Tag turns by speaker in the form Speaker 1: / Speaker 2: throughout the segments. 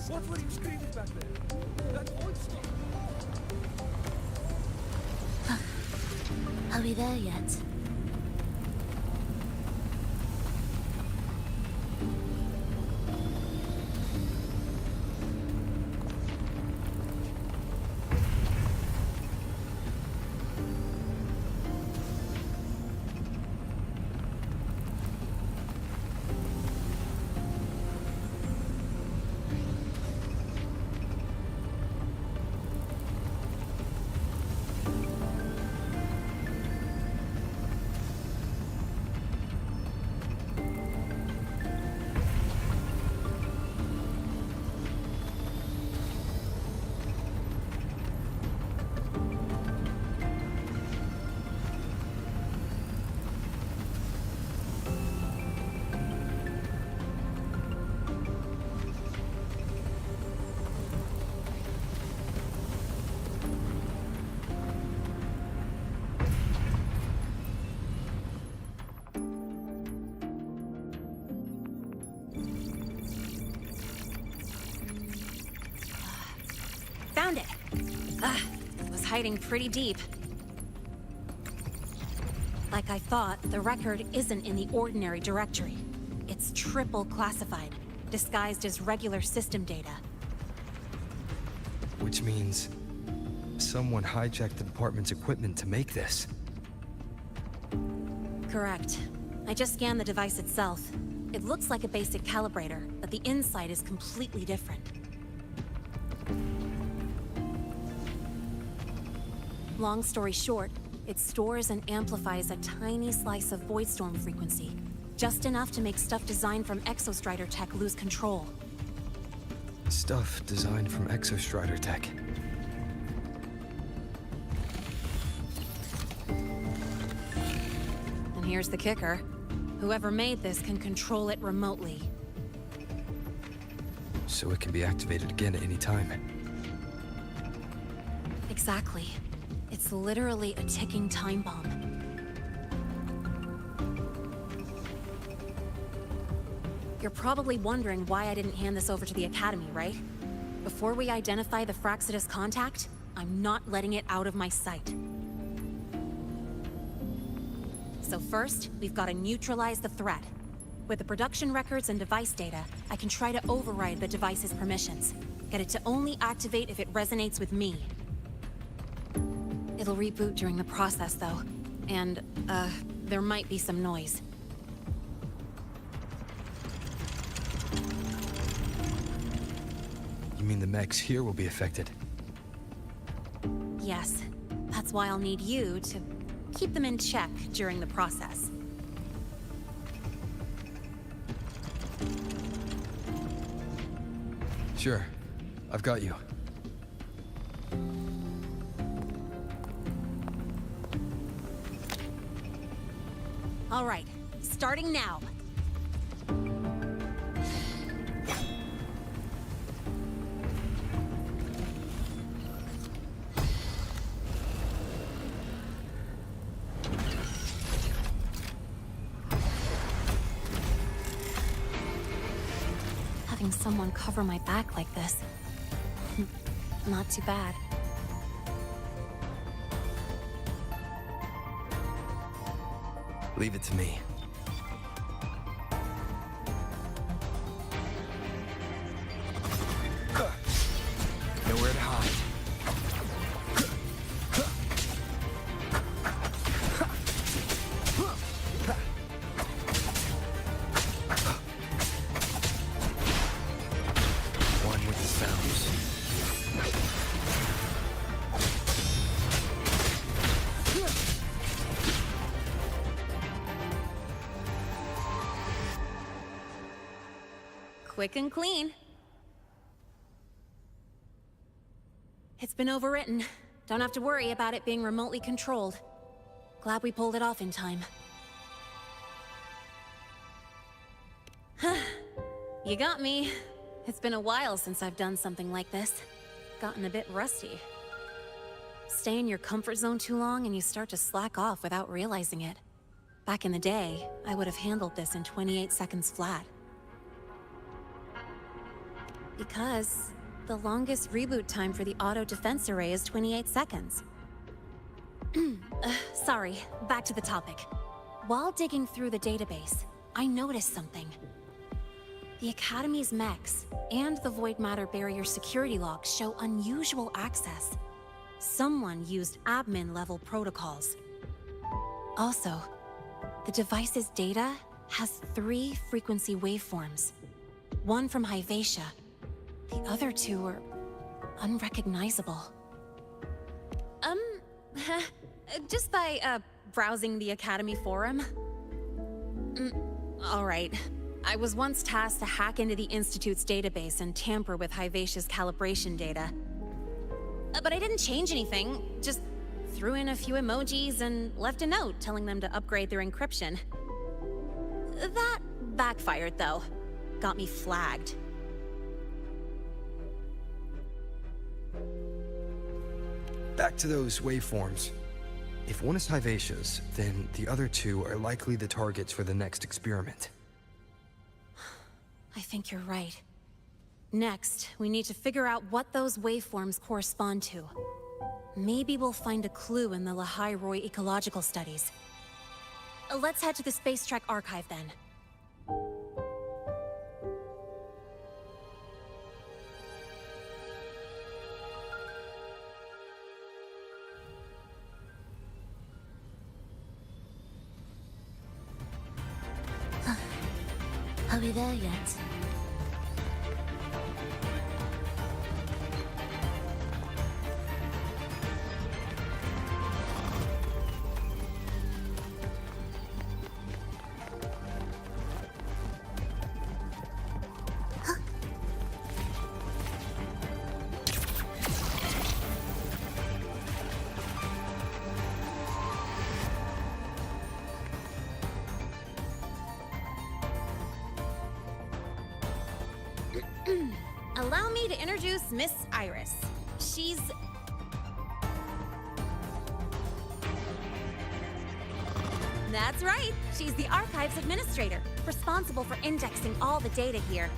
Speaker 1: What were you screaming back there? That voice.
Speaker 2: Are we there yet?
Speaker 3: Found it! It was hiding pretty deep. Like I thought, the record isn't in the ordinary directory. It's triple classified, disguised as regular system data.
Speaker 4: Which means someone hijacked the department's equipment to make this.
Speaker 3: Correct. I just scanned the device itself. It looks like a basic calibrator, but the inside is completely different. Long story short, it stores and amplifies a tiny slice of voidstorm frequency, just enough to make stuff designed from Exostrider tech lose control.
Speaker 4: Stuff designed from Exostrider tech.
Speaker 3: And here's the kicker. Whoever made this can control it remotely.
Speaker 4: So it can be activated again at any time.
Speaker 3: Exactly. It's literally a ticking time bomb. You're probably wondering why I didn't hand this over to the Academy, right? Before we identify the Fraxidus contact, I'm not letting it out of my sight. So first, we've got to neutralize the threat. With the production records and device data, I can try to override the device's permissions. Get it to only activate if it resonates with me. It'll reboot during the process, though. And, there might be some noise.
Speaker 4: You mean the mechs here will be affected?
Speaker 3: Yes. That's why I'll need you to keep them in check during the process.
Speaker 4: Sure. I've got you.
Speaker 3: All right, starting now. Having someone cover my back like this, not too bad.
Speaker 4: Leave it to me. Nowhere to hide. One with the sounds.
Speaker 3: Quick and clean. It's been overwritten. Don't have to worry about it being remotely controlled. Glad we pulled it off in time. You got me. It's been a while since I've done something like this. Gotten a bit rusty. Stay in your comfort zone too long and you start to slack off without realizing it. Back in the day, I would have handled this in 28 seconds flat. Because the longest reboot time for the auto defense array is 28 seconds. Sorry, back to the topic. While digging through the database, I noticed something. The Academy's mechs and the Void Matter Barrier security logs show unusual access. Someone used admin-level protocols. Also, the device's data has 3 frequency waveforms. One from Hyvatia. The other 2 are unrecognizable. Just by, browsing the Academy forum? All right. I was once tasked to hack into the Institute's database and tamper with Hyvatia's calibration data. But I didn't change anything, just threw in a few emojis and left a note telling them to upgrade their encryption. That backfired, though. Got me flagged.
Speaker 4: Back to those waveforms. If one is Hyvatia's, then the other 2 are likely the targets for the next experiment.
Speaker 3: I think you're right. Next, we need to figure out what those waveforms correspond to. Maybe we'll find a clue in the Lehigh Roy ecological studies. Let's head to the Space Trek archive then.
Speaker 2: Are we there yet?
Speaker 3: Allow me to introduce Miss Iris. She's... That's right. She's the Archives Administrator, responsible for indexing all the data here.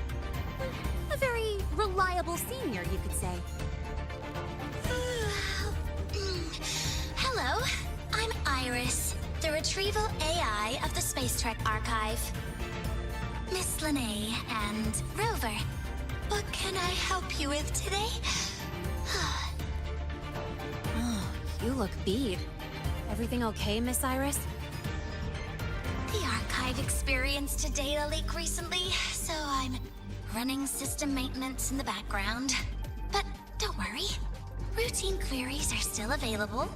Speaker 3: A very reliable senior, you could say.
Speaker 2: Hello, I'm Iris, the Retrieval AI of the Space Trek Archive. Miss Lene and Rover. What can I help you with today?
Speaker 3: Oh, you look beat. Everything okay, Miss Iris?
Speaker 2: The Archive experienced a data leak recently, so I'm running system maintenance in the background. But don't worry, routine queries are still available.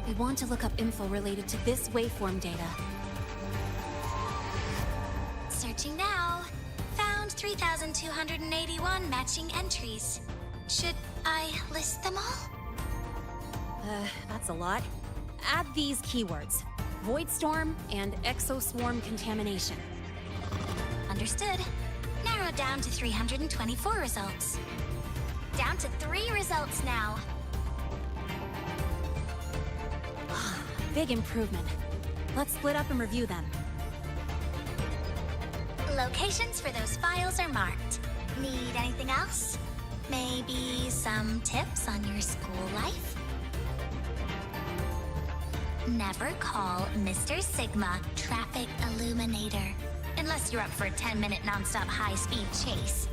Speaker 3: We want to look up info related to this waveform data.
Speaker 2: Searching now. Found 3,281 matching entries. Should I list them all?
Speaker 3: That's a lot. Add these keywords. Void Storm and Exoswarm Contamination.
Speaker 2: Understood. Narrowed down to 324 results. Down to 3 results now.
Speaker 3: Big improvement. Let's split up and review them.
Speaker 2: Locations for those files are marked. Need anything else? Maybe some tips on your school life? Never call Mr. Sigma Traffic Illuminator, unless you're up for a 10-minute non-stop high-speed chase.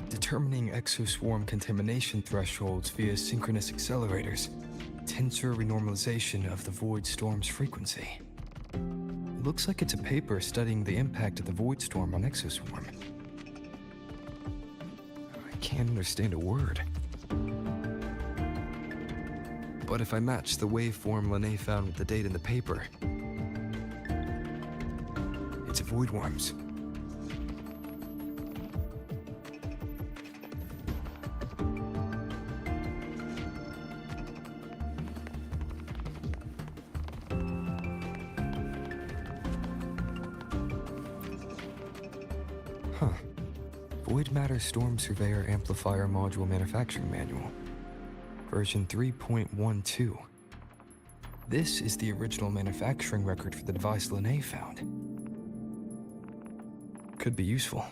Speaker 4: Determining exoswarm contamination thresholds via synchronous accelerators. Tensor renormalization of the Void Storm's frequency. It looks like it's a paper studying the impact of the Void Storm on Exoswarm. I can't understand a word. But if I match the waveform Lene found with the data in the paper, it's a Void Worms. Huh. Void Matter Storm Surveyor Amplifier Module Manufacturing Manual. Version 3.12. This is the original manufacturing record for the device Linné found. Could be useful.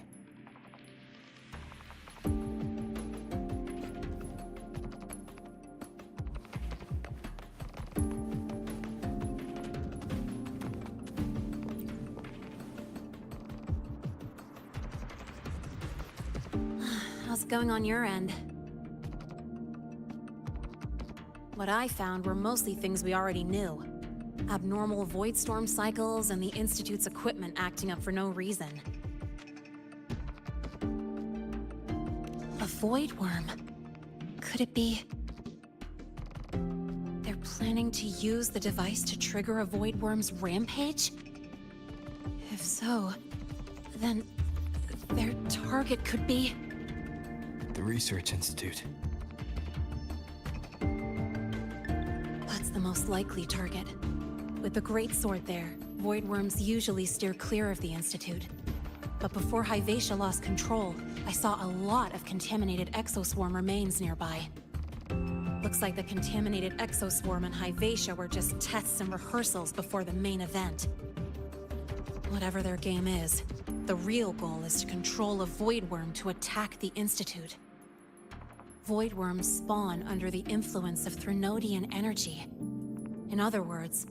Speaker 3: How's it going on your end? What I found were mostly things we already knew. Abnormal void storm cycles and the Institute's equipment acting up for no reason. A void worm. Could it be... they're planning to use the device to trigger a void worm's rampage? If so, then their target could be...
Speaker 4: The Research Institute.
Speaker 3: That's the most likely target. With the Great Sword there, void worms usually steer clear of the Institute. But before Hyvatia lost control, I saw a lot of contaminated exoswarm remains nearby. Looks like the contaminated exoswarm and Hyvatia were just tests and rehearsals before the main event. Whatever their game is, the real goal is to control a void worm to attack the Institute. Void worms spawn under the influence of Threnodian energy. In other words,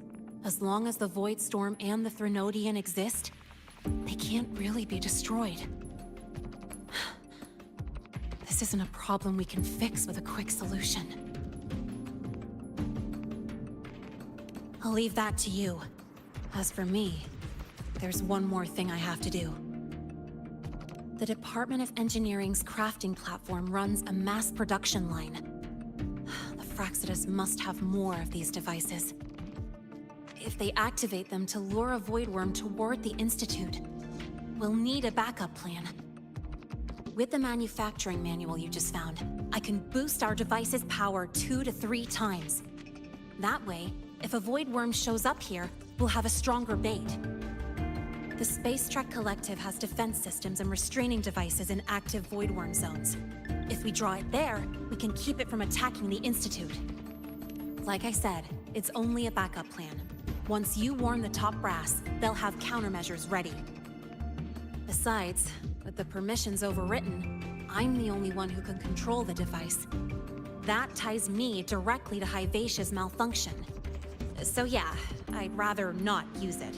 Speaker 3: as long as the Void Storm and the Threnodian exist, they can't really be destroyed. This isn't a problem we can fix with a quick solution. I'll leave that to you. As for me, there's one more thing I have to do. The Department of Engineering's crafting platform runs a mass production line. The Fraxidus must have more of these devices. If they activate them to lure a void worm toward the Institute, we'll need a backup plan. With the manufacturing manual you just found, I can boost our device's power 2 to 3 times. That way, if a void worm shows up here, we'll have a stronger bait. The Space Trek Collective has defense systems and restraining devices in active void worm zones. If we draw it there, we can keep it from attacking the Institute. Like I said, it's only a backup plan. Once you warn the top brass, they'll have countermeasures ready. Besides, with the permissions overwritten, I'm the only one who can control the device. That ties me directly to Hyvatia's malfunction. So yeah, I'd rather not use it.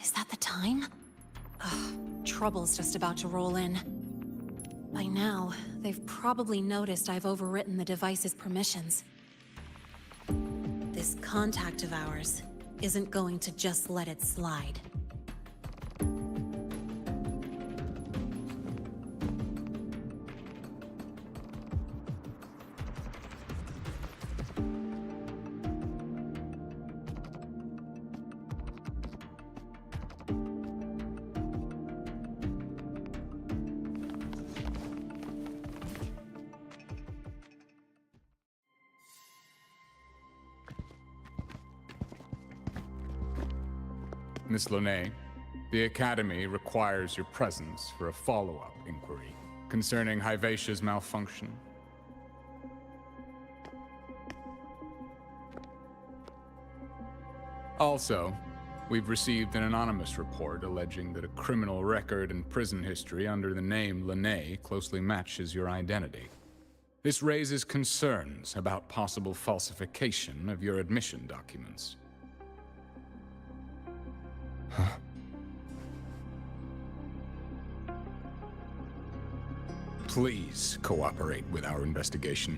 Speaker 3: Is that the time? Ugh, trouble's just about to roll in. By now, they've probably noticed I've overwritten the device's permissions. This contact of ours isn't going to just let it slide.
Speaker 5: Miss Linné, the Academy requires your presence for a follow-up inquiry concerning Hyvatia's malfunction. Also, we've received an anonymous report alleging that a criminal record and prison history under the name Linné closely matches your identity. This raises concerns about possible falsification of your admission documents.
Speaker 4: Huh?
Speaker 5: Please cooperate with our investigation.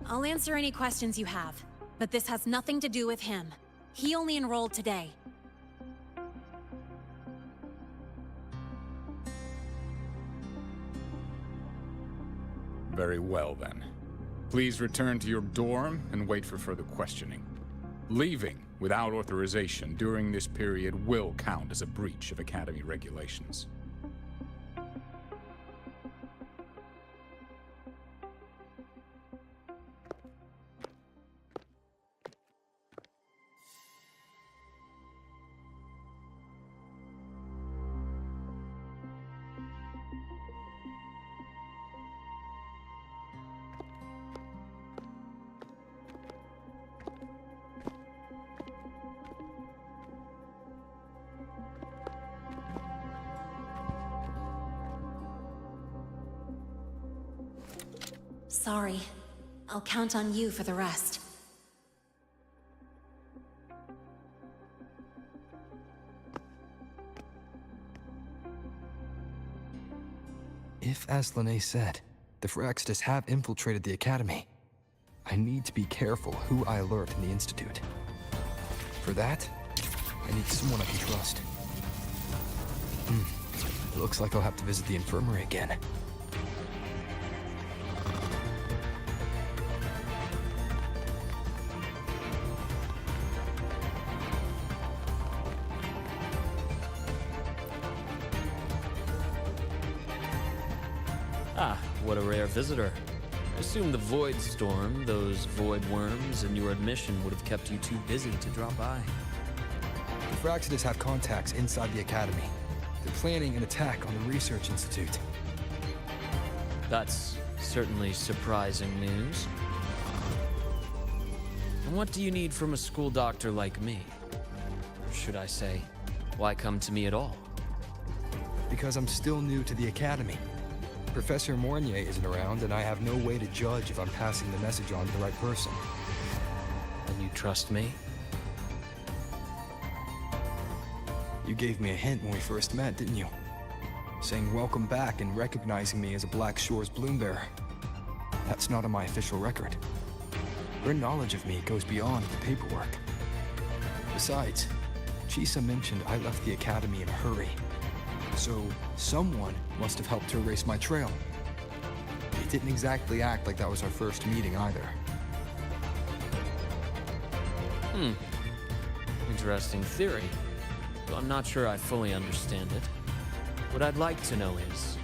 Speaker 3: I'll answer any questions you have, but this has nothing to do with him. He only enrolled today.
Speaker 5: Very well, then. Please return to your dorm and wait for further questioning. Leaving without authorization during this period will count as a breach of Academy regulations.
Speaker 3: Sorry. I'll count on you for the rest.
Speaker 4: If, as Lene said, the Phyrexidus have infiltrated the Academy, I need to be careful who I alert in the Institute. For that, I need someone I can trust. Looks like I'll have to visit the infirmary again.
Speaker 6: Ah, what a rare visitor. I assume the Void Storm, those void worms, and your admission would have kept you too busy to drop by.
Speaker 4: The Phyrexidus have contacts inside the Academy. They're planning an attack on the Research Institute.
Speaker 6: That's certainly surprising news. And what do you need from a school doctor like me? Or should I say, why come to me at all?
Speaker 4: Because I'm still new to the Academy. Professor Mornier isn't around, and I have no way to judge if I'm passing the message on to the right person.
Speaker 6: And you trust me?
Speaker 4: You gave me a hint when we first met, didn't you? Saying welcome back and recognizing me as a Black Shore's Bloombearer. That's not on my official record. Your knowledge of me goes beyond the paperwork. Besides, Chisa mentioned I left the Academy in a hurry. So, someone must have helped to erase my trail. It didn't exactly act like that was our first meeting either.
Speaker 6: Interesting theory. Though I'm not sure I fully understand it. What I'd like to know is,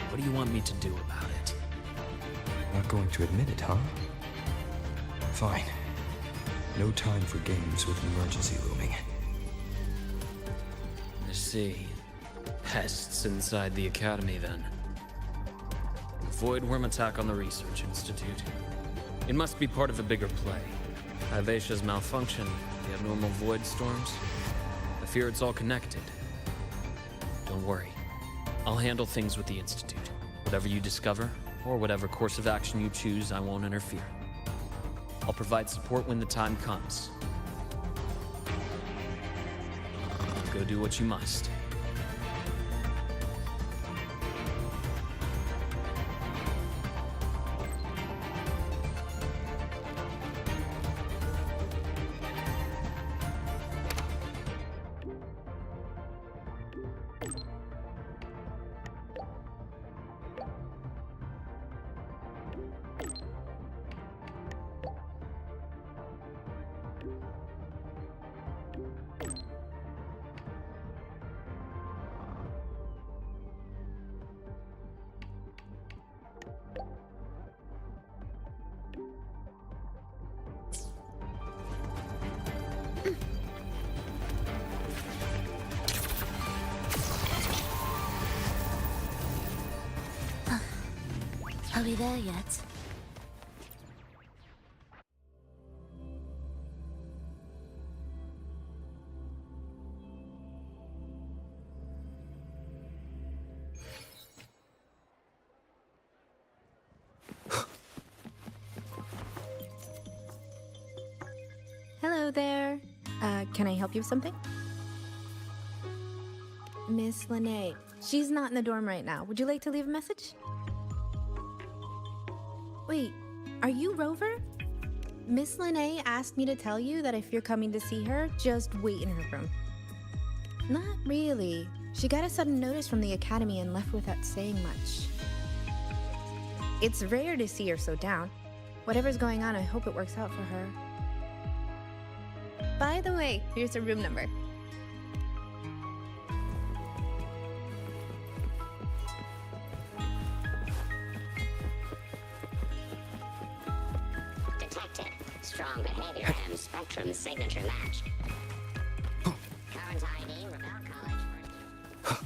Speaker 6: what do you want me to do about it?
Speaker 4: Not going to admit it, huh? Fine. No time for games with an emergency looming.
Speaker 6: I see. Pests inside the Academy, then. Void worm attack on the Research Institute. It must be part of a bigger play. Ivasia's malfunction, the abnormal void storms. I fear it's all connected. Don't worry. I'll handle things with the Institute. Whatever you discover, or whatever course of action you choose, I won't interfere. I'll provide support when the time comes. Go do what you must.
Speaker 2: Are we there yet?
Speaker 7: Hello there. Can I help you with something? Miss Lene. She's not in the dorm right now. Would you like to leave a message? Wait, are you Rover? Miss Lene asked me to tell you that if you're coming to see her, just wait in her room. Not really. She got a sudden notice from the Academy and left without saying much. It's rare to see her so down. Whatever's going on, I hope it works out for her. By the way, here's her room number.
Speaker 8: Detected. Strong behavior and spectrum signature match. Current ID, Rebel College.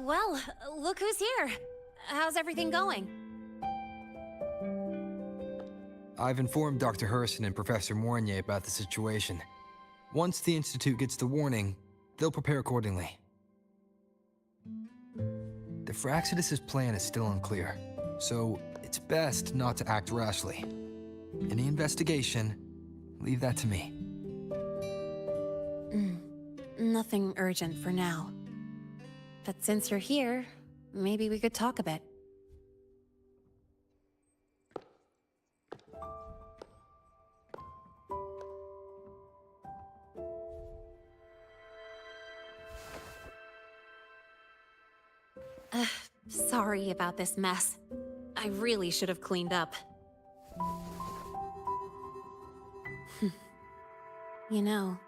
Speaker 3: Well, look who's here. How's everything going?
Speaker 4: I've informed Dr. Herson and Professor Mournier about the situation. Once the Institute gets the warning, they'll prepare accordingly. The Fraxidus' plan is still unclear, so it's best not to act rashly. Any investigation, leave that to me.
Speaker 3: Nothing urgent for now. But since you're here, maybe we could talk a bit. Sorry about this mess. I really should have cleaned up. You know,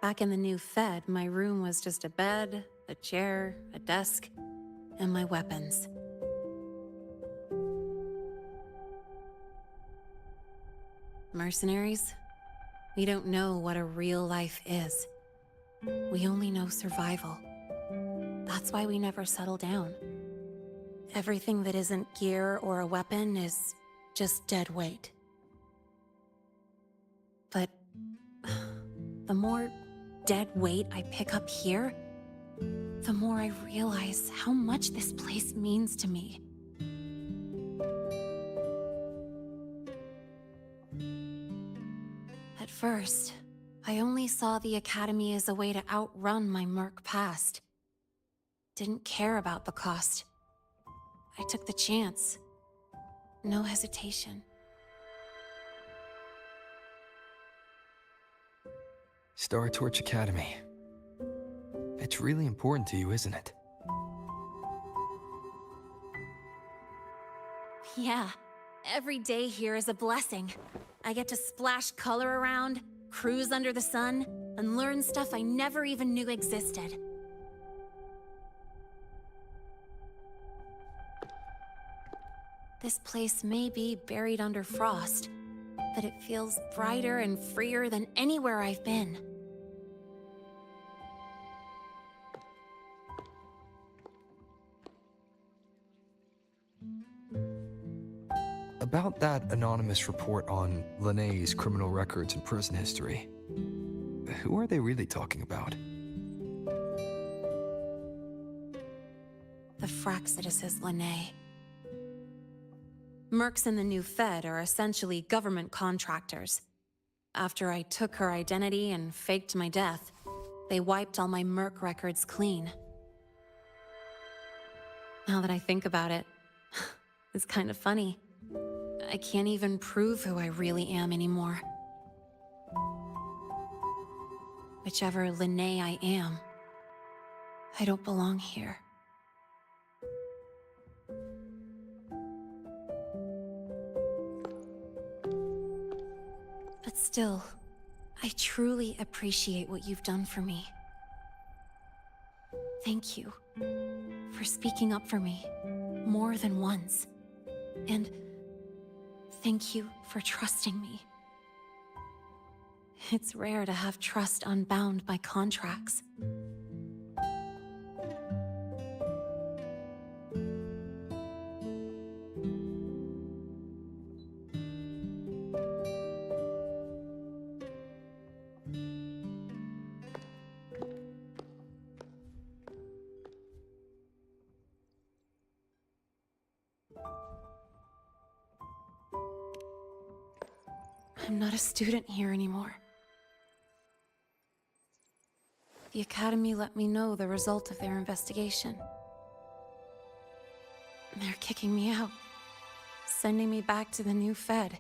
Speaker 3: back in the new Fed, my room was just a bed, a chair, a desk, and my weapons. Mercenaries? We don't know what a real life is. We only know survival. That's why we never settle down. Everything that isn't gear or a weapon is just dead weight. But the more dead weight I pick up here, the more I realize how much this place means to me. At first, I only saw the Academy as a way to outrun my merc past. Didn't care about the cost. I took the chance. No hesitation.
Speaker 4: Star Torch Academy. It's really important to you, isn't it?
Speaker 3: Yeah, every day here is a blessing. I get to splash color around, cruise under the sun, and learn stuff I never even knew existed. This place may be buried under frost, but it feels brighter and freer than anywhere I've been.
Speaker 4: About that anonymous report on Linné's criminal records and prison history, who are they really talking about?
Speaker 3: The Fraxidus is Linné. Mercs in the new Fed are essentially government contractors. After I took her identity and faked my death, they wiped all my merc records clean. Now that I think about it, it's kind of funny. I can't even prove who I really am anymore. Whichever Linné I am, I don't belong here. But still, I truly appreciate what you've done for me. Thank you for speaking up for me more than once. And thank you for trusting me. It's rare to have trust unbound by contracts. I'm not a student here anymore. The Academy let me know the result of their investigation. They're kicking me out, sending me back to the new Fed.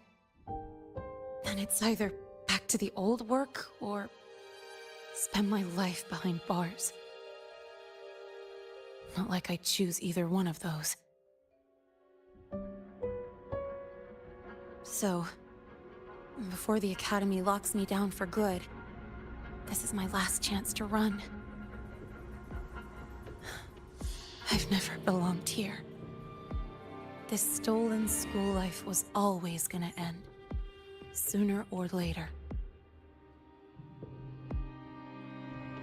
Speaker 3: And it's either back to the old work, or spend my life behind bars. Not like I choose either one of those. So, before the Academy locks me down for good, this is my last chance to run. I've never belonged here. This stolen school life was always gonna end, sooner or later.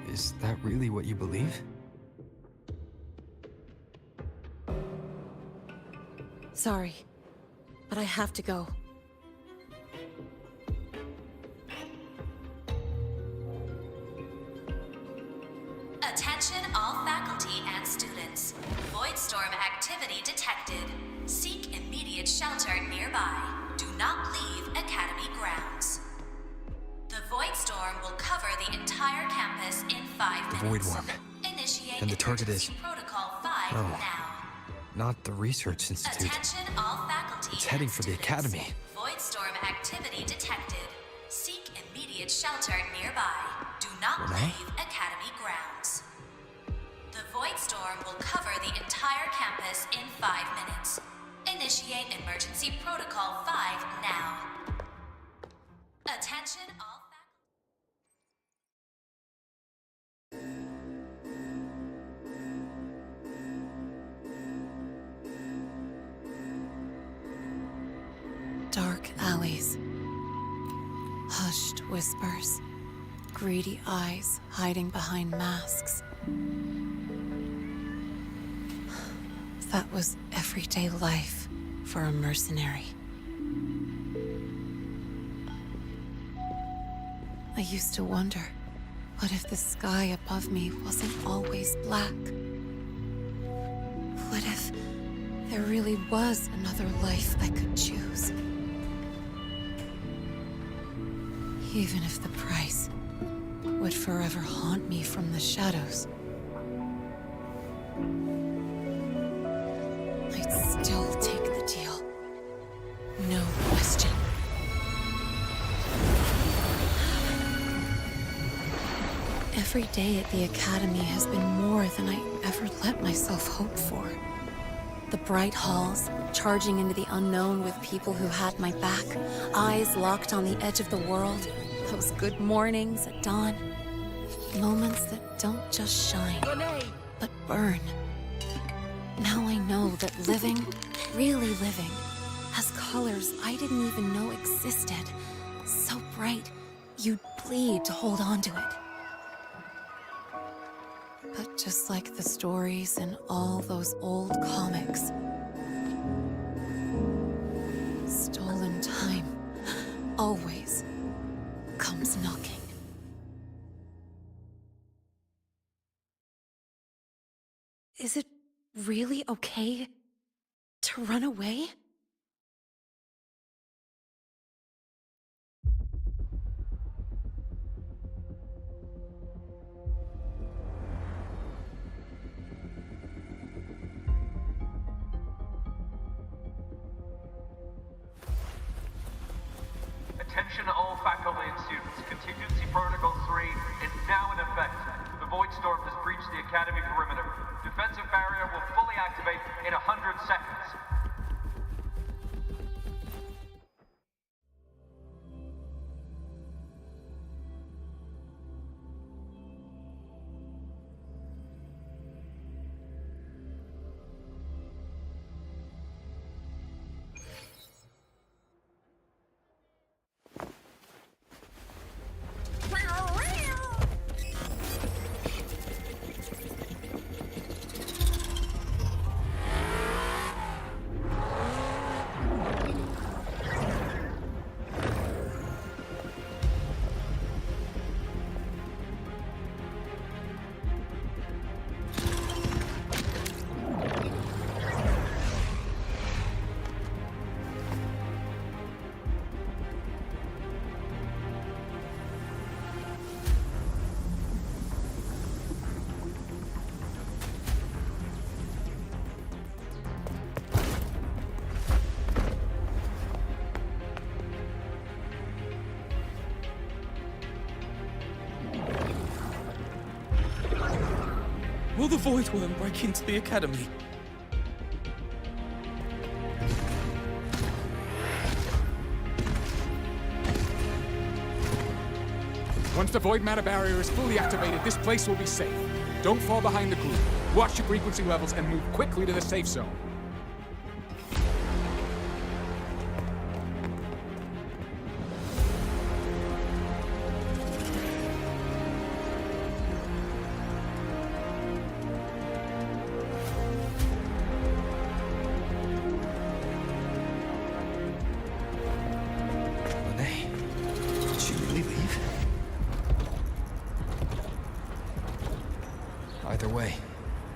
Speaker 4: Is that really what you believe?
Speaker 3: Sorry, but I have to go.
Speaker 2: Attention all faculty and students. Voidstorm activity detected. Seek immediate shelter nearby. Do not leave Academy grounds. The Voidstorm will cover the entire campus in 5
Speaker 4: The
Speaker 2: minutes.
Speaker 4: Void Worm.
Speaker 2: Initiate
Speaker 4: And the target is-
Speaker 2: emergency Protocol 5
Speaker 4: Oh.
Speaker 2: now.
Speaker 4: Not the Research Institute.
Speaker 2: Attention all faculty.
Speaker 4: It's heading
Speaker 2: and
Speaker 4: for the
Speaker 2: students.
Speaker 4: Academy.
Speaker 2: Voidstorm activity detected. Seek immediate shelter nearby. Do not
Speaker 4: Renee?
Speaker 2: leave Academy grounds. The Voidstorm will cover the entire campus in 5 minutes. Initiate emergency protocol 5 now. Attention all
Speaker 3: Dark alleys. Hushed whispers. Greedy eyes hiding behind masks. That was everyday life for a mercenary. I used to wonder, what if the sky above me wasn't always black? What if there really was another life I could choose? Even if the price would forever haunt me from the shadows, I'd still take the deal. No question. Every day at the Academy has been more than I ever let myself hope for. The bright halls, charging into the unknown with people who had my back, eyes locked on the edge of the world, those good mornings at dawn, moments that don't just shine, but burn. Now I know that living, really living, has colors I didn't even know existed. So bright, you'd bleed to hold on to it. But just like the stories in all those old comics, stolen time always comes knocking. Is it really okay to run away?
Speaker 9: Attention all faculty and students. Contingency Protocol 3 is now in effect. The Voidstorm has breached the Academy perimeter. Defensive barrier will fully activate in 100 seconds.
Speaker 1: Will the Void Worm break into the Academy?
Speaker 5: Once the void matter barrier is fully activated, this place will be safe. Don't fall behind the group. Watch your frequency levels and move quickly to the safe zone.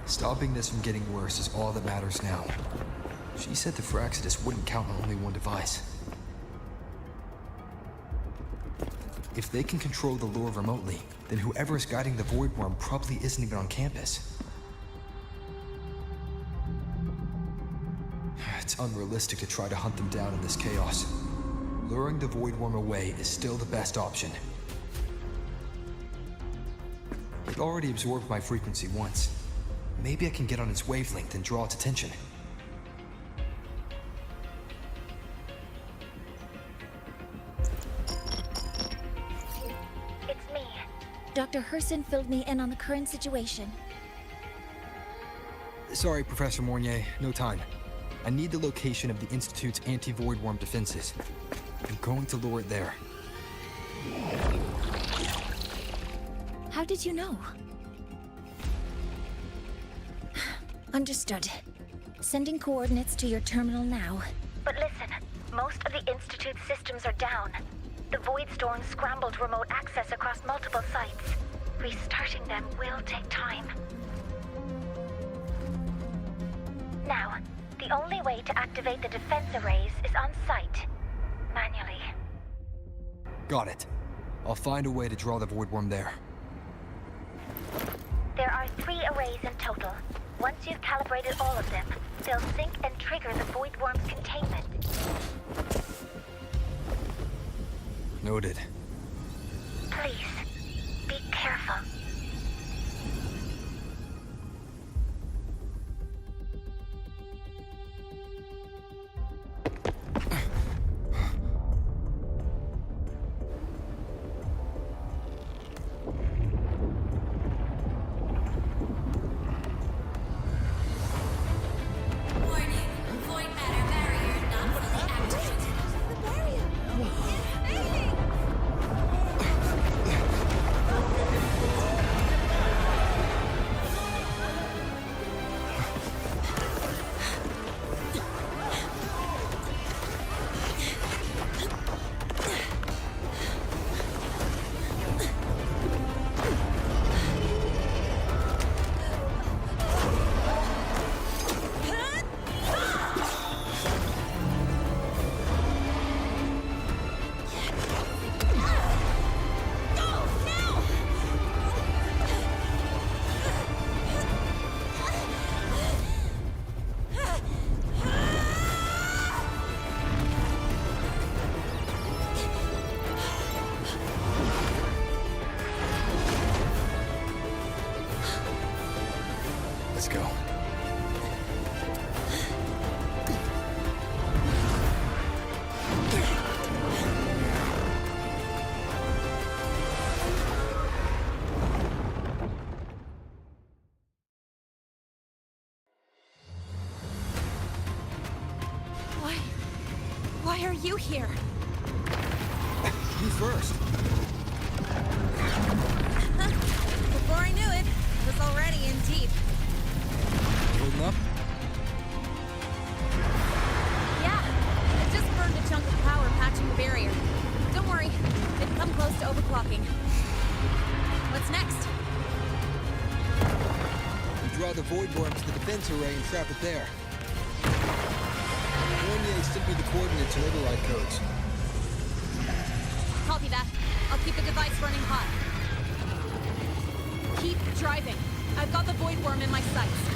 Speaker 4: Stopping this from getting worse is all that matters now. She said the Fraxidus wouldn't count on only one device. If they can control the lure remotely, then whoever is guiding the Void Worm probably isn't even on campus. It's unrealistic to try to hunt them down in this chaos. Luring the Void Worm away is still the best option. It already absorbed my frequency once. Maybe I can get on its wavelength and draw its attention.
Speaker 10: It's me. Dr. Herson filled me in on the current situation.
Speaker 4: Sorry, Professor Mornier, no time. I need the location of the Institute's anti-Void Worm defenses. I'm going to lure it there.
Speaker 10: How did you know? Understood. Sending coordinates to your terminal now. But listen, most of the Institute's systems are down. The Void Storm scrambled remote access across multiple sites. Restarting them will take time. Now, the only way to activate the defense arrays is on site. Manually.
Speaker 4: Got it. I'll find a way to draw the Void Worm there.
Speaker 10: There are 3 arrays in total. Once you've calibrated all of them, they'll sync and trigger the Void Worm's containment.
Speaker 4: Noted.
Speaker 10: Please, be careful.
Speaker 4: Let's go.
Speaker 3: Why are you here?
Speaker 4: You first.
Speaker 3: Before I knew it, I was already in deep.
Speaker 4: Holding up?
Speaker 3: Yeah, I just burned a chunk of power patching the barrier. Don't worry, they've come close to overclocking. What's next?
Speaker 4: We draw the Void Worm to the defense array and trap it there. Mornier sent me the coordinates and override codes.
Speaker 3: Copy that. I'll keep the device running hot. Keep driving. I've got the Void Worm in my sights.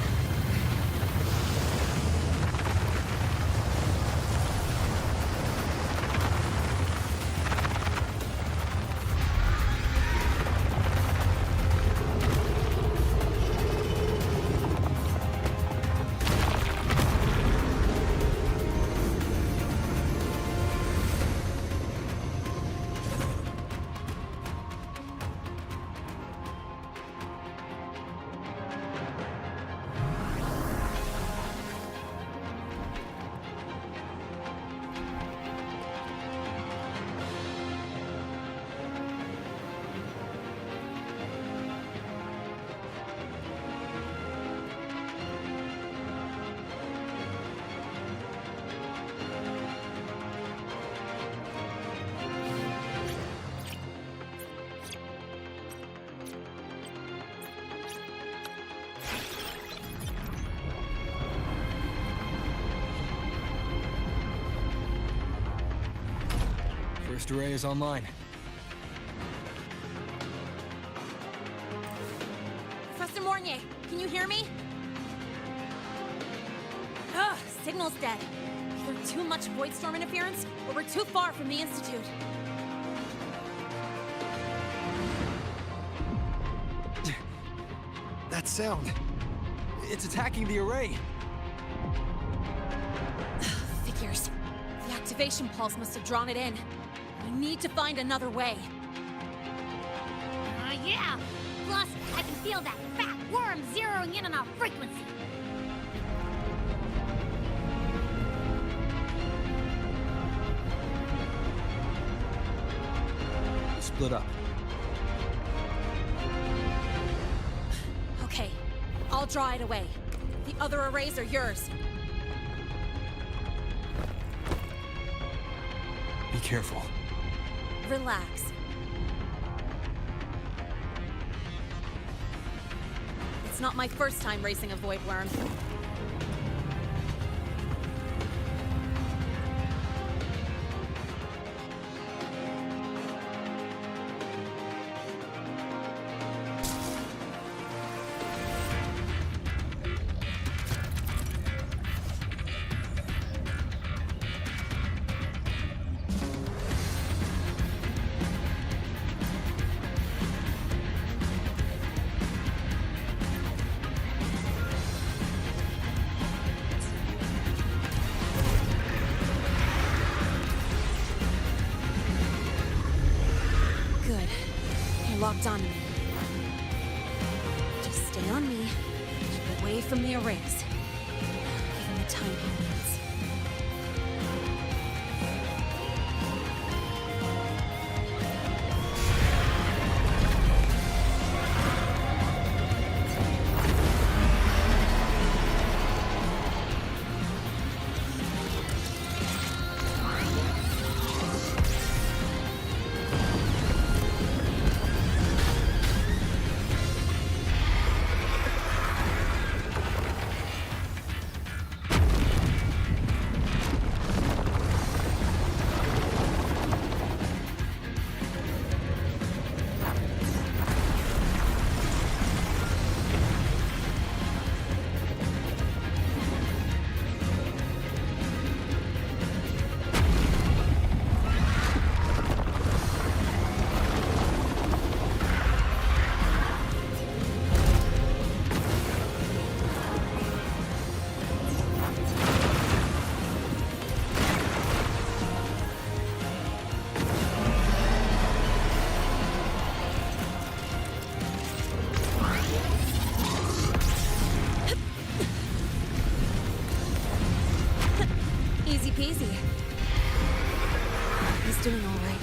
Speaker 4: First array is online.
Speaker 3: Professor Mornier, can you hear me? Ugh, signal's dead. Either too much void storm interference, or we're too far from the Institute.
Speaker 4: That sound. It's attacking the array.
Speaker 3: Figures. The activation pulse must have drawn it in. We need to find another way.
Speaker 2: Yeah! Plus, I can feel that fat worm zeroing in on our frequency.
Speaker 4: Split up.
Speaker 3: Okay, I'll draw it away. The other arrays are yours.
Speaker 4: Be careful.
Speaker 3: Relax. It's not my first time racing a void worm. Good. You're locked on me. Just stay on me. Keep away from the arrays. Give him the time he needs. Easy peasy. He's doing all right.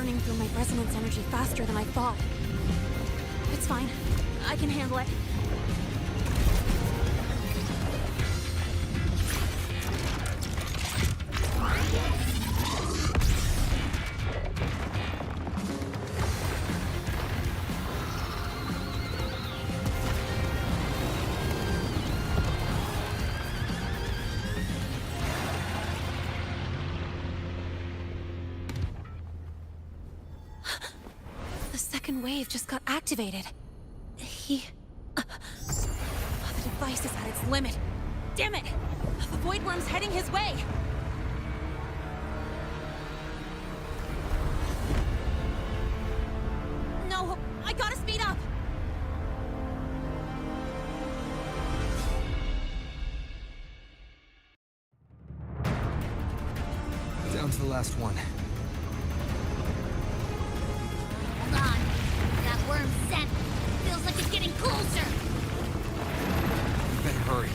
Speaker 3: burning through my resonance energy faster than I thought. It's fine. I can handle it. The second wave just got activated. The device is at its limit. Damn it! The Void Worm's heading his way! No! I gotta speed up!
Speaker 4: Down to the last one.
Speaker 2: Hold on. That worm's scent feels like it's getting closer.
Speaker 4: We better hurry.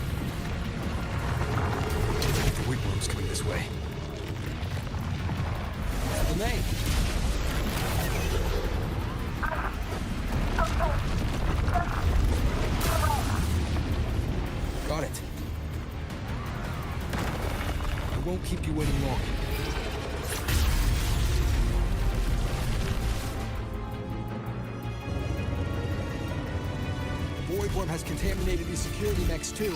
Speaker 4: The Void Worm's coming this way. Lene! Got it. I won't keep you waiting long. The Void Worm has contaminated these security mechs too.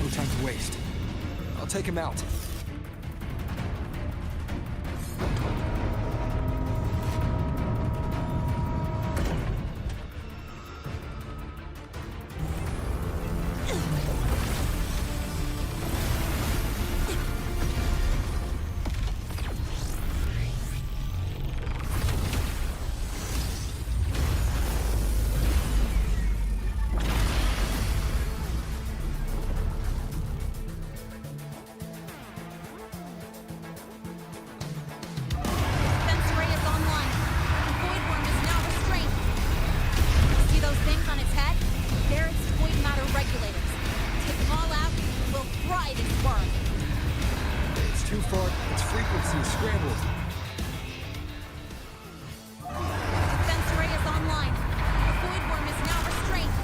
Speaker 4: No time to waste. I'll take him out.
Speaker 3: Defense array is online. The Void Worm is now restrained. See those things on its head? They're its void matter regulators. Take them all out, and we'll fry this worm.
Speaker 4: It's too far. Its frequency is scrambled.
Speaker 3: Defense array is online. The Void Worm is now restrained.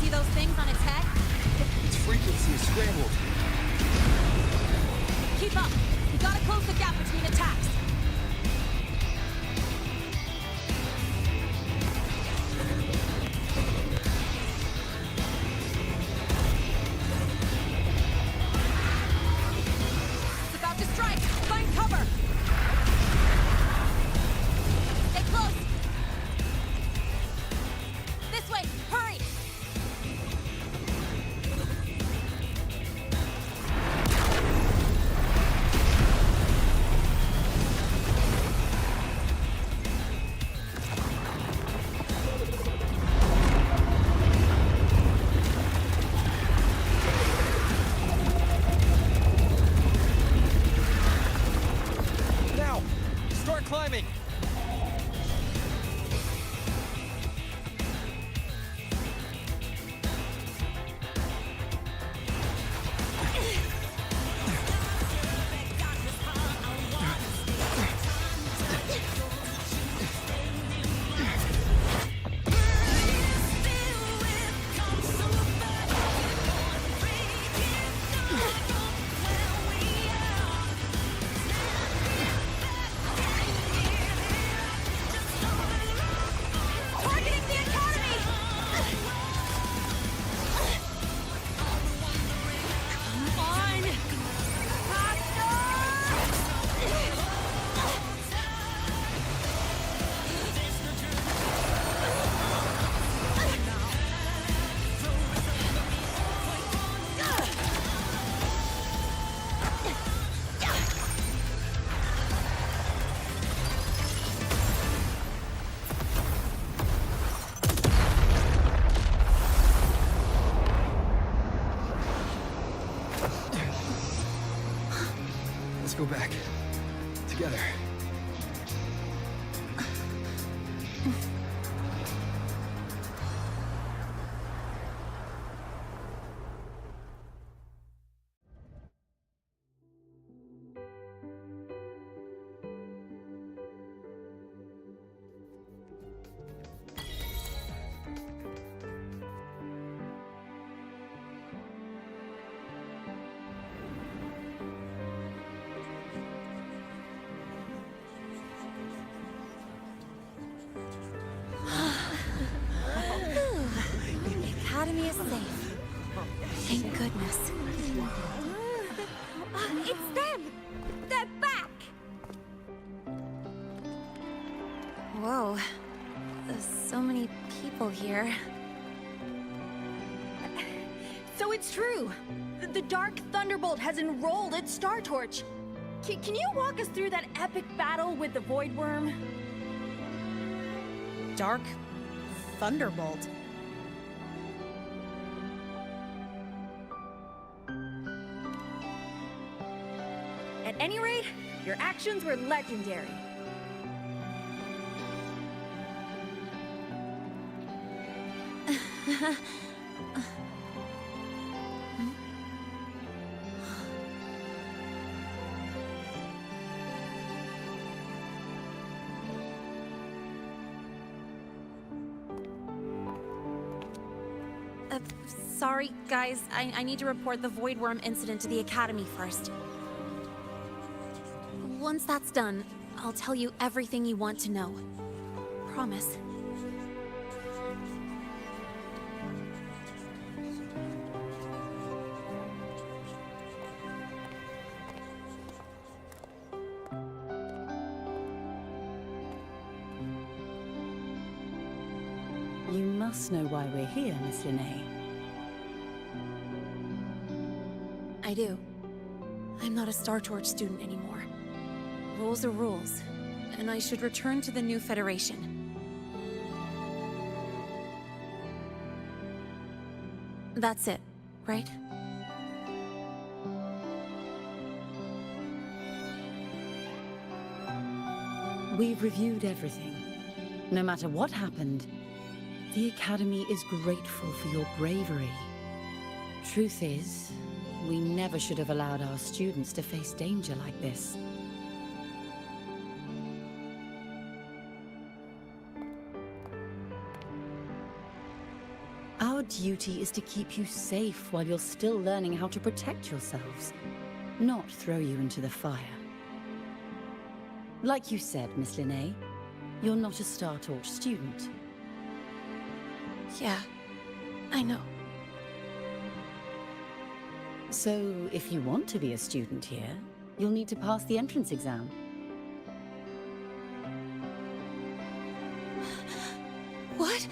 Speaker 3: See those things on its head?
Speaker 4: Its frequency is scrambled.
Speaker 3: Keep up. We gotta close the gap between attacks. It's about to strike. Find cover. Stay close. This way. Hurry.
Speaker 4: Now! Start climbing!
Speaker 3: Targeting the academy. Come on.
Speaker 4: Let's go back. Together.
Speaker 3: There's so many people here.
Speaker 11: So it's true! The Dark Thunderbolt has enrolled at Star Torch! Can you walk us through that epic battle with the Void Worm?
Speaker 7: Dark Thunderbolt.
Speaker 11: At any rate, your actions were legendary.
Speaker 3: Sorry, guys. I need to report the Void Worm incident to the Academy first. Once that's done, I'll tell you everything you want to know. Promise.
Speaker 12: You must know why we're here, Miss Linnae.
Speaker 3: I do. I'm not a Star Torch student anymore. Rules are rules, and I should return to the new Federation. That's it, right?
Speaker 12: We've reviewed everything. No matter what happened, the Academy is grateful for your bravery. Truth is, we never should have allowed our students to face danger like this. Our duty is to keep you safe while you're still learning how to protect yourselves, not throw you into the fire. Like you said, Miss Linnae, you're not a Star Torch student.
Speaker 3: Yeah, I know.
Speaker 12: So, if you want to be a student here, you'll need to pass the entrance exam.
Speaker 3: What?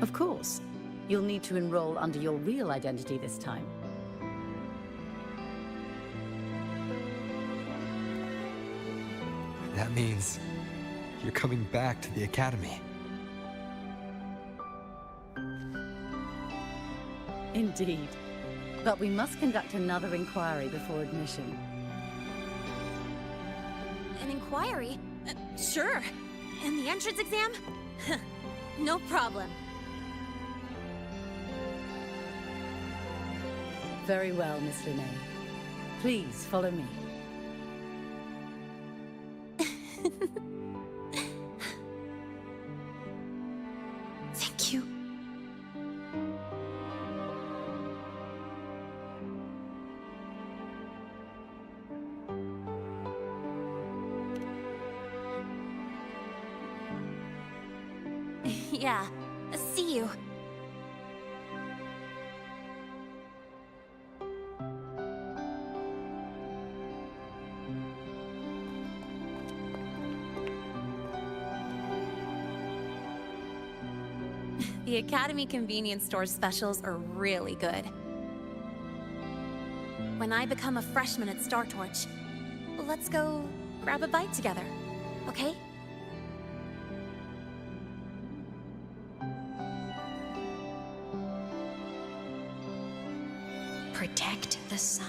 Speaker 12: Of course. You'll need to enroll under your real identity this time.
Speaker 4: That means you're coming back to the Academy.
Speaker 12: Indeed. But we must conduct another inquiry before admission.
Speaker 3: An inquiry? Sure. And the entrance exam? No problem.
Speaker 12: Very well, Miss Linnae. Please follow me.
Speaker 3: Thank you. Yeah, see you. The Academy convenience store specials are really good. When I become a freshman at Star Torch, let's go grab a bite together, okay?
Speaker 2: Protect the sun.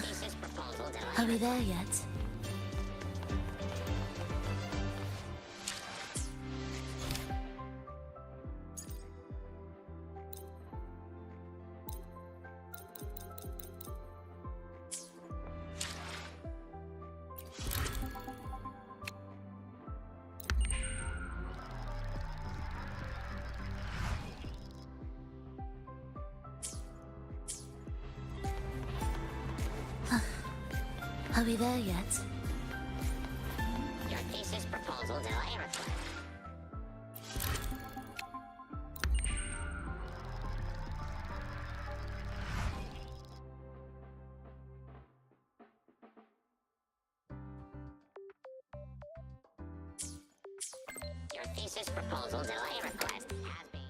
Speaker 8: thesis proposal delay.
Speaker 2: Are we there yet? Are we there yet?
Speaker 8: Your thesis proposal delay request. Your thesis proposal delay request has been.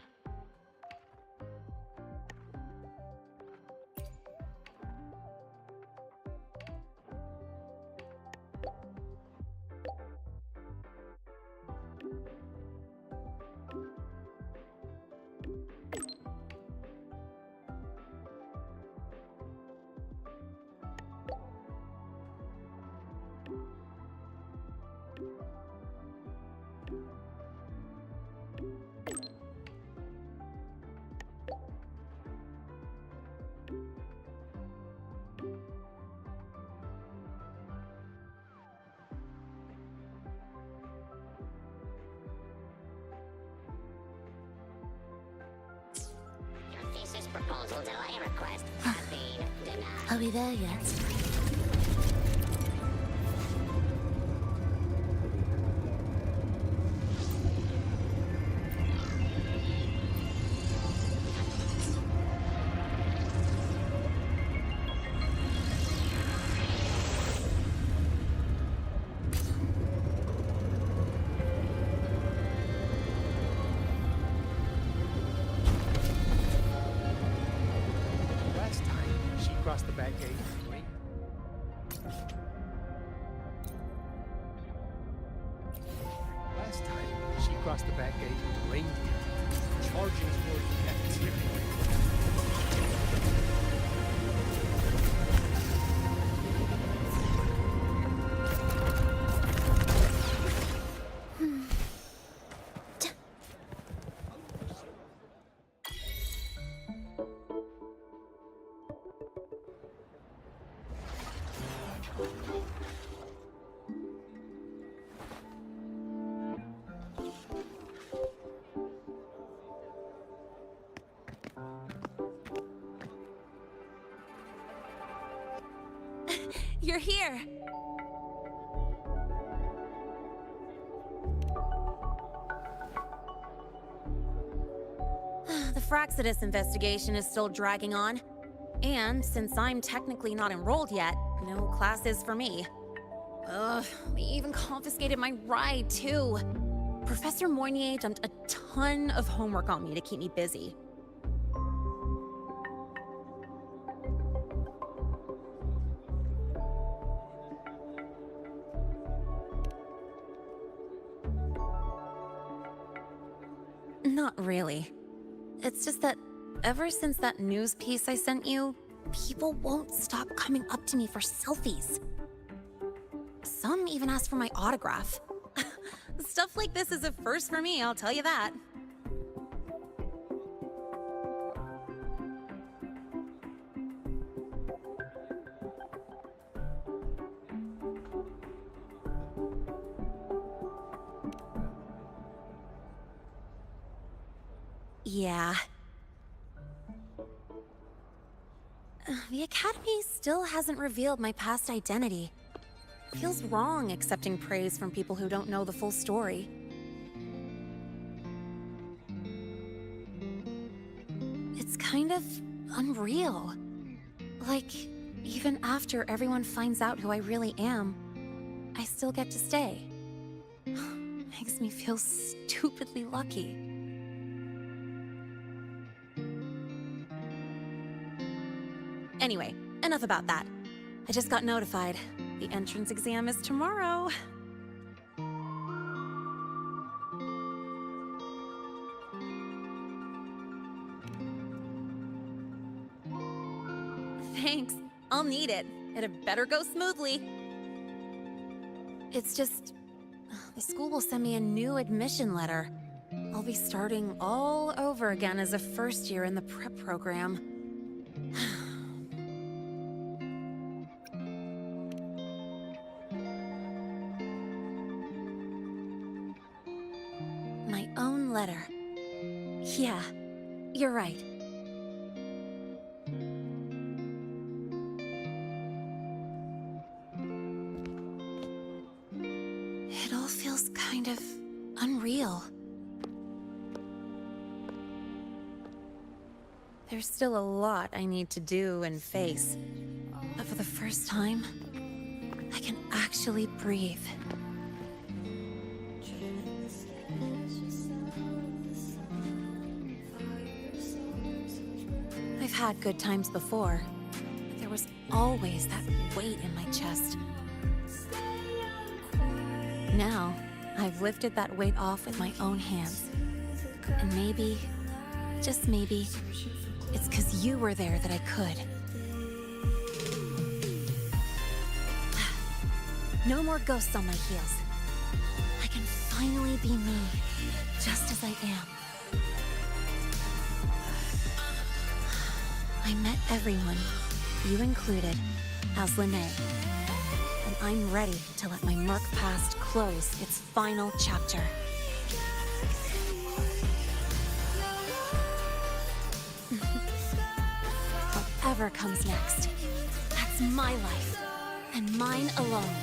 Speaker 8: Thesis proposal delay request has been denied.
Speaker 2: Are we there yet?
Speaker 13: Last time she crossed the back gate. Wait. Last time she crossed the back gate, rained charging for the cafeteria.
Speaker 3: You're here! The Fraxidus investigation is still dragging on. And since I'm technically not enrolled yet, no classes for me. Ugh, they even confiscated my ride, too. Professor Moynier dumped a ton of homework on me to keep me busy. Not really. It's just that ever since that news piece I sent you, people won't stop coming up to me for selfies. Some even ask for my autograph. Stuff like this is a first for me, I'll tell you that. Yeah. The Academy still hasn't revealed my past identity. Feels wrong accepting praise from people who don't know the full story. It's kind of unreal. Like, even after everyone finds out who I really am, I still get to stay. Makes me feel stupidly lucky. Anyway, enough about that. I just got notified. The entrance exam is tomorrow. Thanks. I'll need it. It had better go smoothly. It's just... the school will send me a new admission letter. I'll be starting all over again as a first year in the prep program. My own letter. Yeah, you're right. It all feels kind of unreal. There's still a lot I need to do and face. But for the first time, I can actually breathe. I've had good times before, but there was always that weight in my chest. Now, I've lifted that weight off with my own hands. And maybe, just maybe, it's 'cause you were there that I could. No more ghosts on my heels. I can finally be me, just as I am. I met everyone, you included, as Lene. And I'm ready to let my murk past close its final chapter. Whatever comes next, that's my life, and mine alone.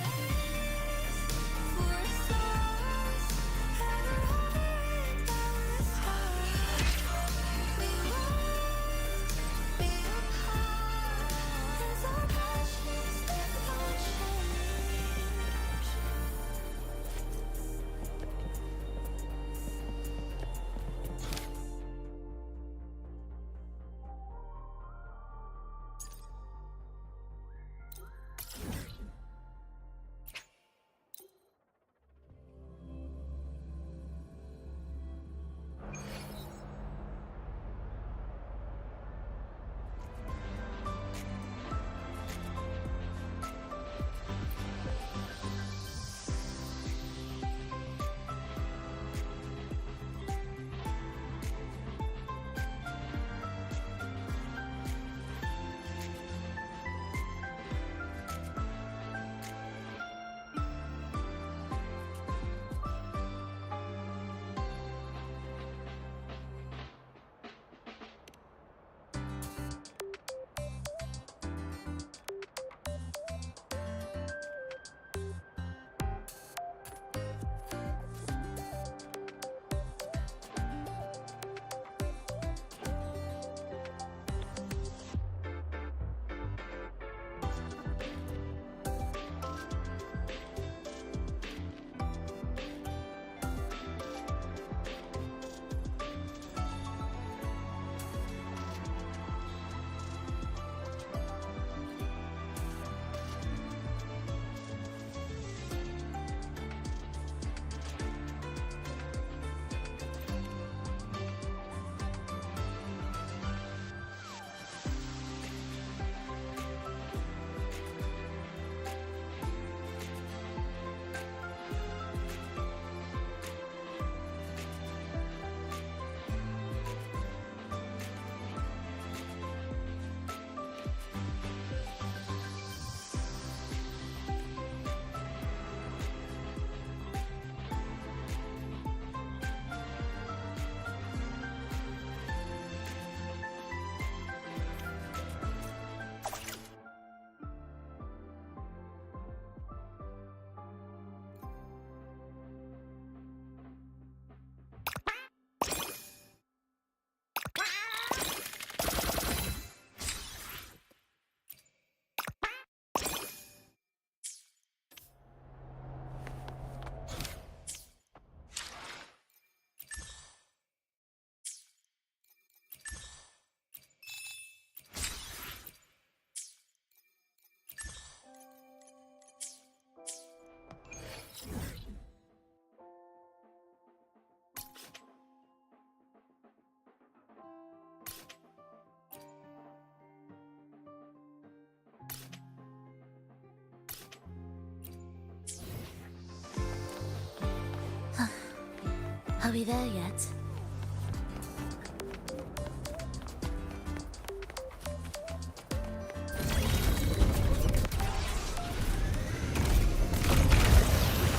Speaker 2: Are we there yet?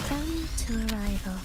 Speaker 2: Prone to arrival.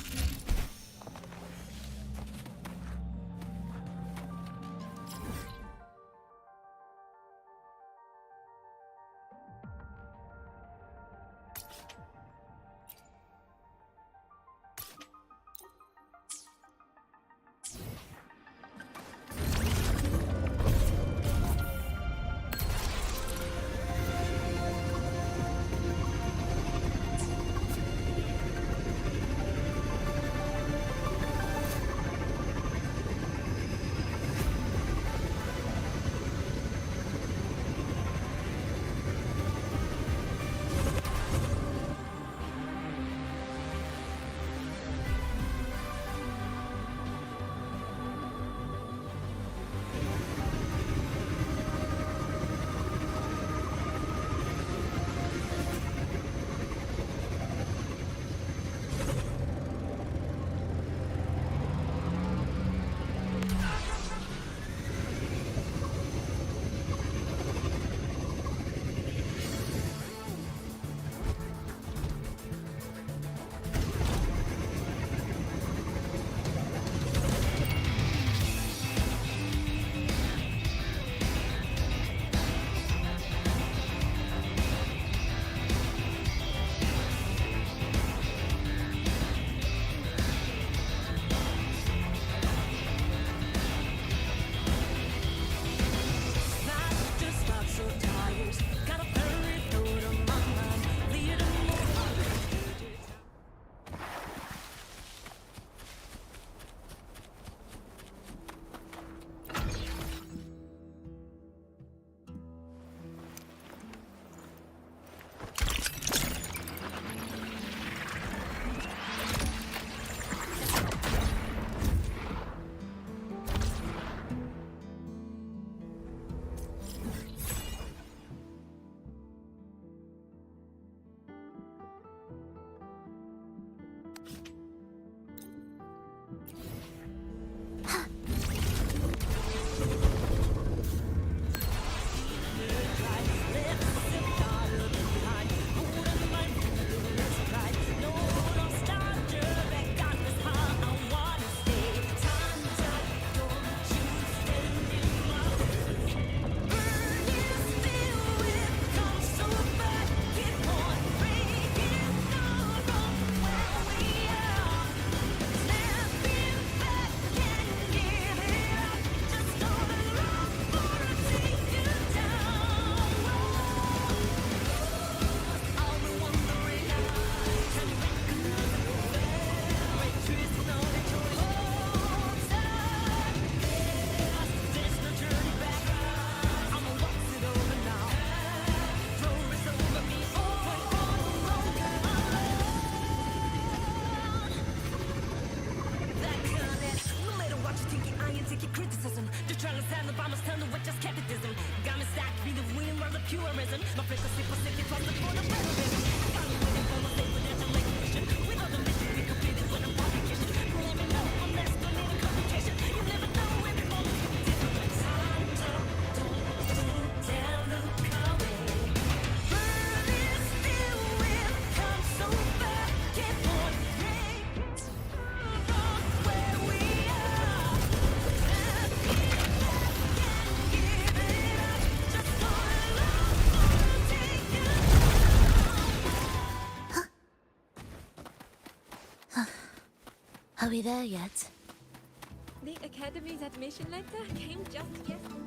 Speaker 2: Are we there yet?
Speaker 14: The Academy's admission letter came just yesterday.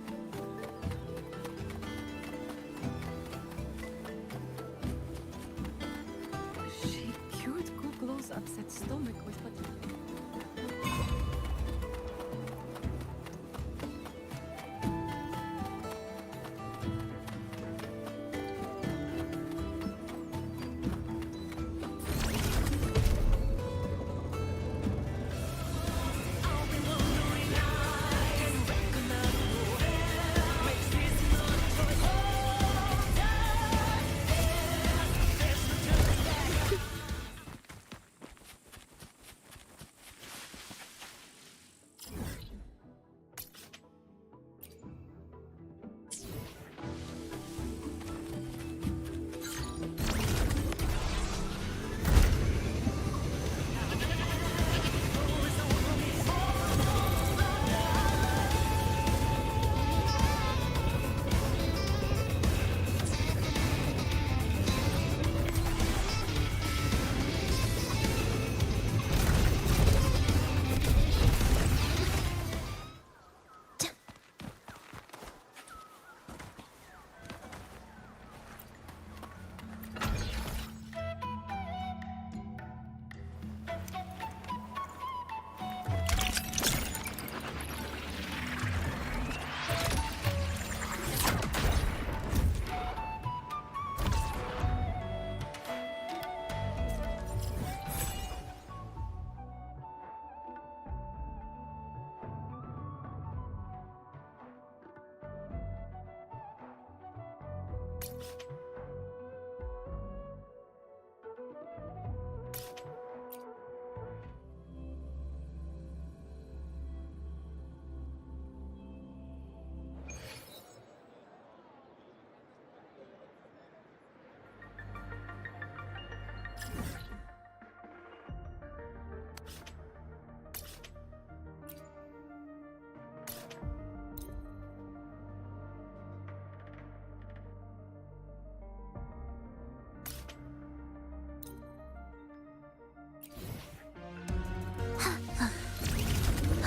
Speaker 14: She cured Kuglow's upset stomach with what...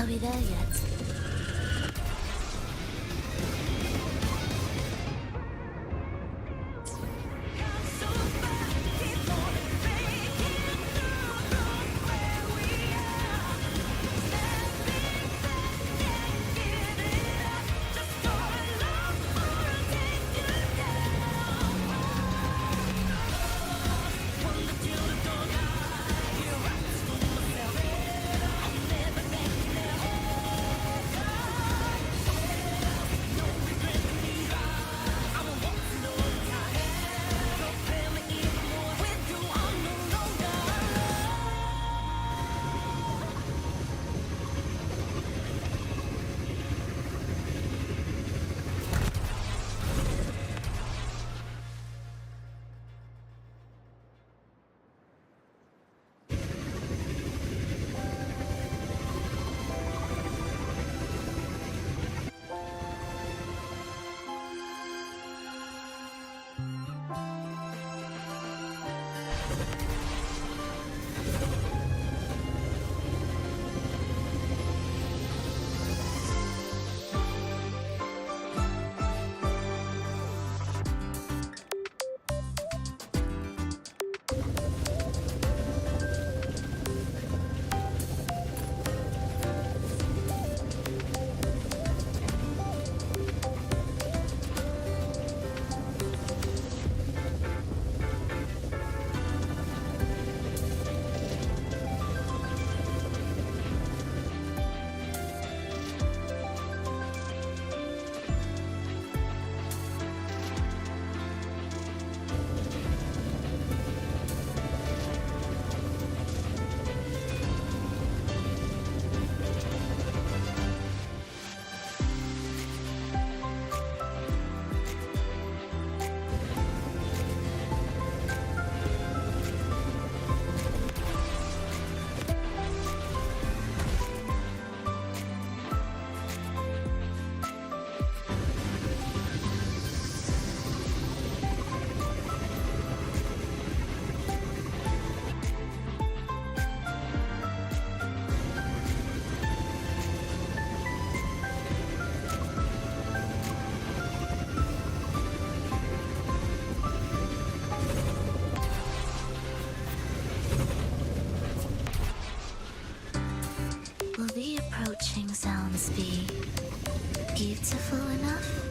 Speaker 2: Are we there yet? Will the approaching sounds be beautiful enough?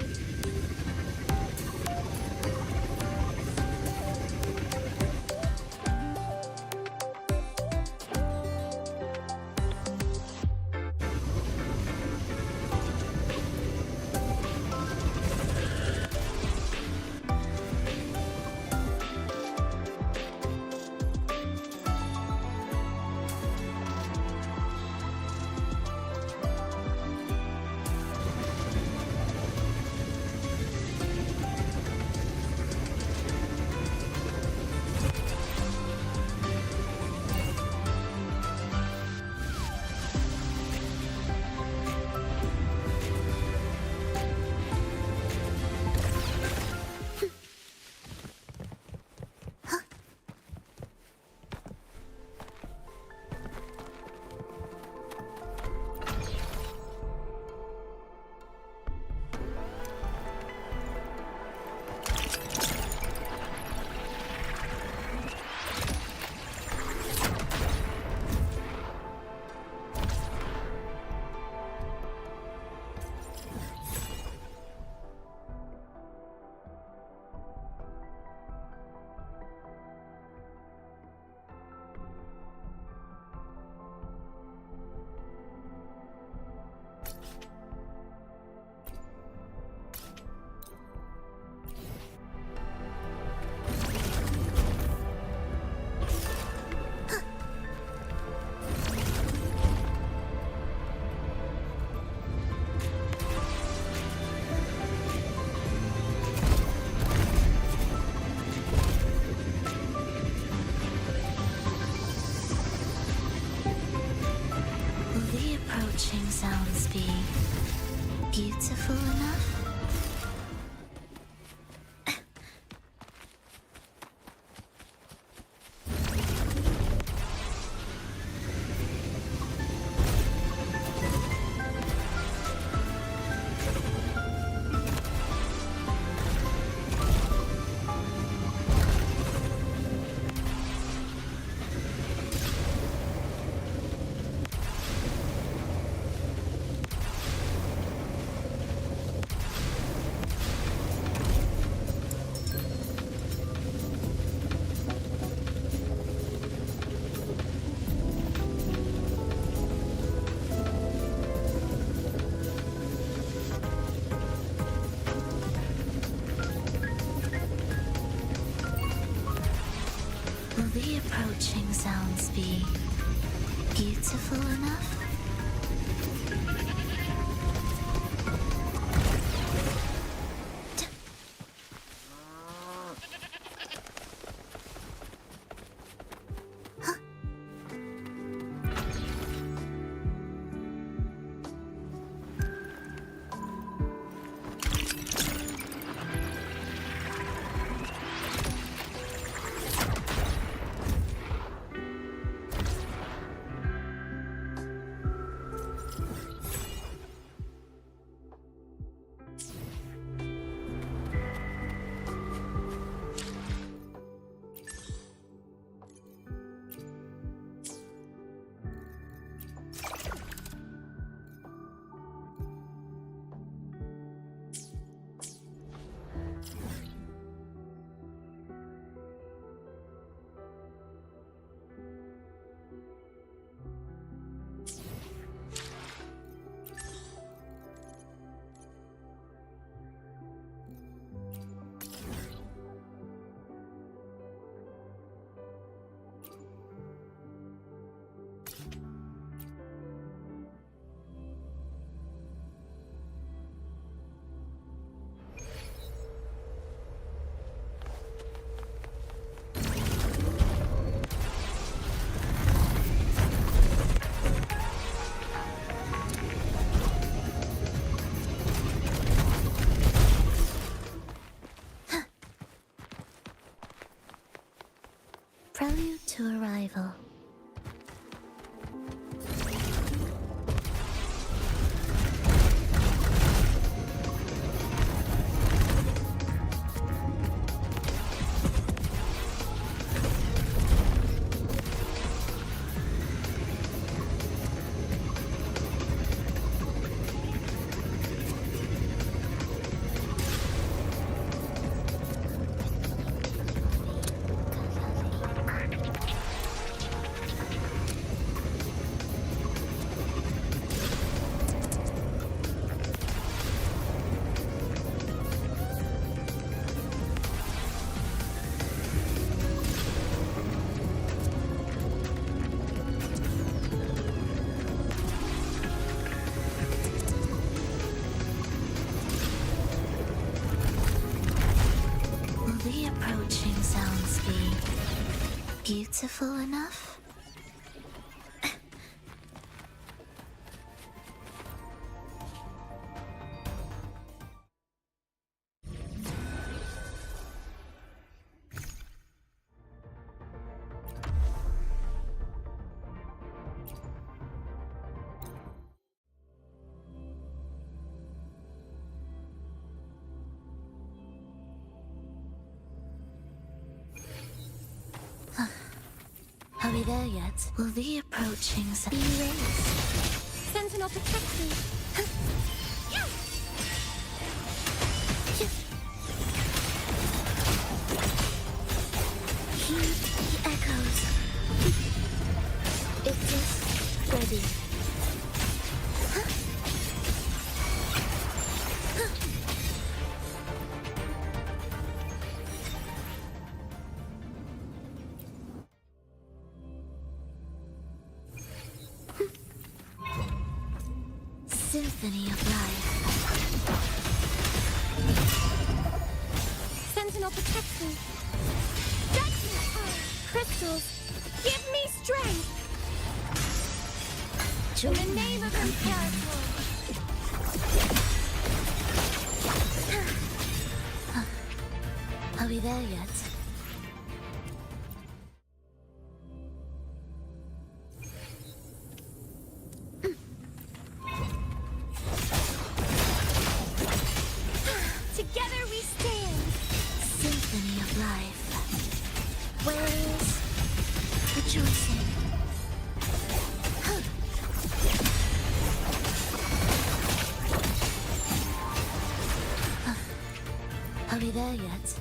Speaker 2: sounds be beautiful enough? Will the approaching sounds be beautiful enough? Prelude to arrival. Beautiful enough? Are we there yet? Will the approaching be raised?
Speaker 3: Sentinel, protect me!
Speaker 2: Heed the echoes. It is ready. Symphony of life.
Speaker 3: Sentinel, protect me! Crystals, give me strength!
Speaker 2: In the name of Imperator! Are we there yet? Together we stand! Symphony of life. Waves rejoicing. Are we there yet?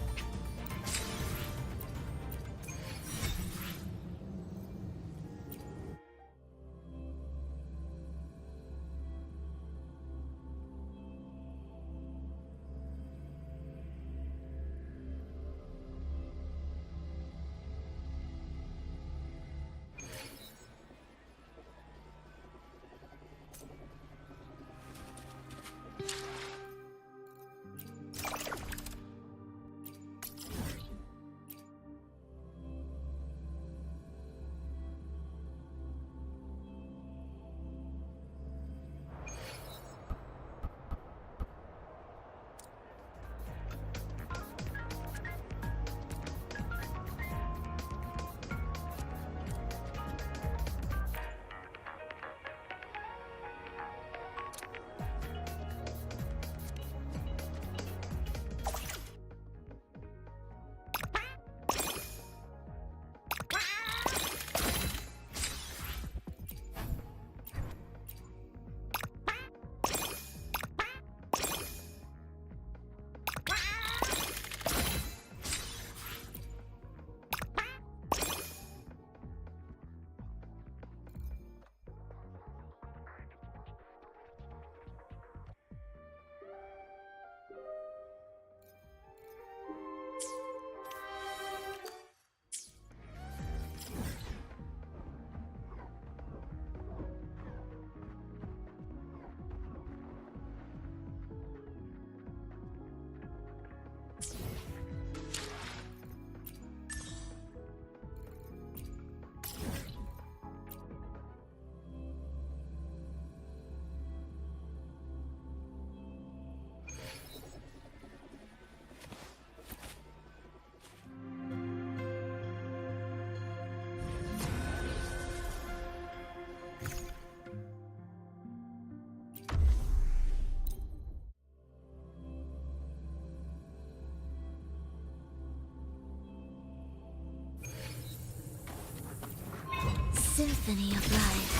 Speaker 2: Symphony of life.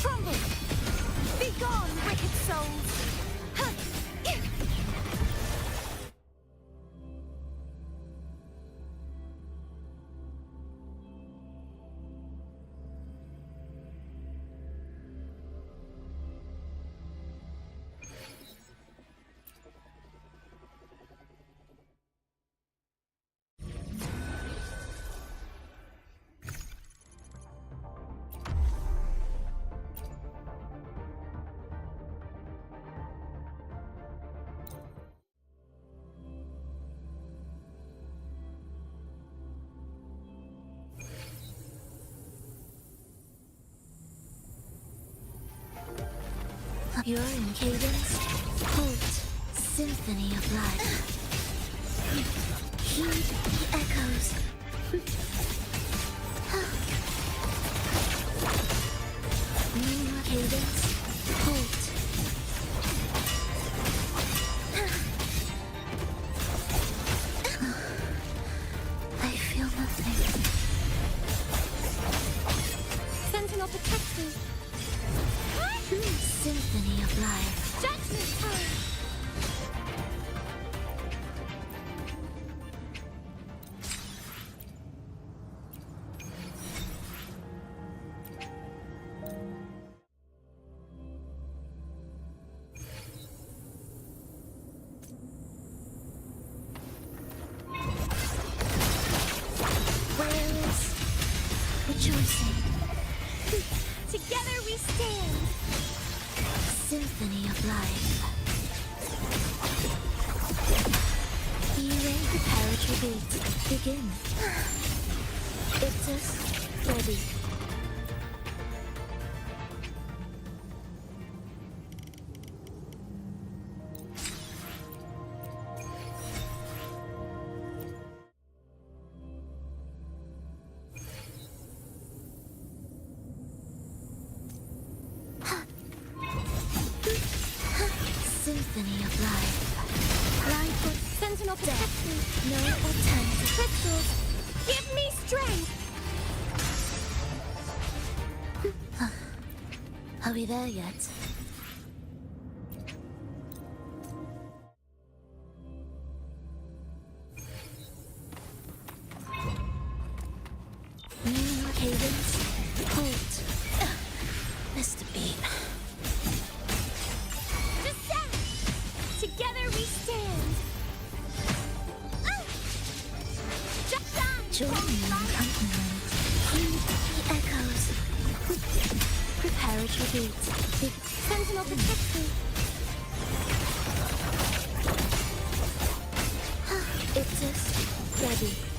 Speaker 2: Crumble! Be gone, wicked souls! You're in cadence. Hold. Symphony of life. Heed the echoes. Cadence. Hold. I feel nothing. Sentinel, protect me. Symphony of life. Judgment time! Waves rejoicing. Together we stand. Symphony of life.
Speaker 10: retreat. Begin. Ictus, ready. Symphony of life. Life for sentinel protection. No alternative. Crystals, give me strength. Are we there yet? Cadence. Halt. Missed a beat.
Speaker 11: Together we stand!
Speaker 10: Join me in accompaniment. Heed the echoes. Prepare a retreat.
Speaker 11: Sentinel protect me!
Speaker 10: Ictus, ready.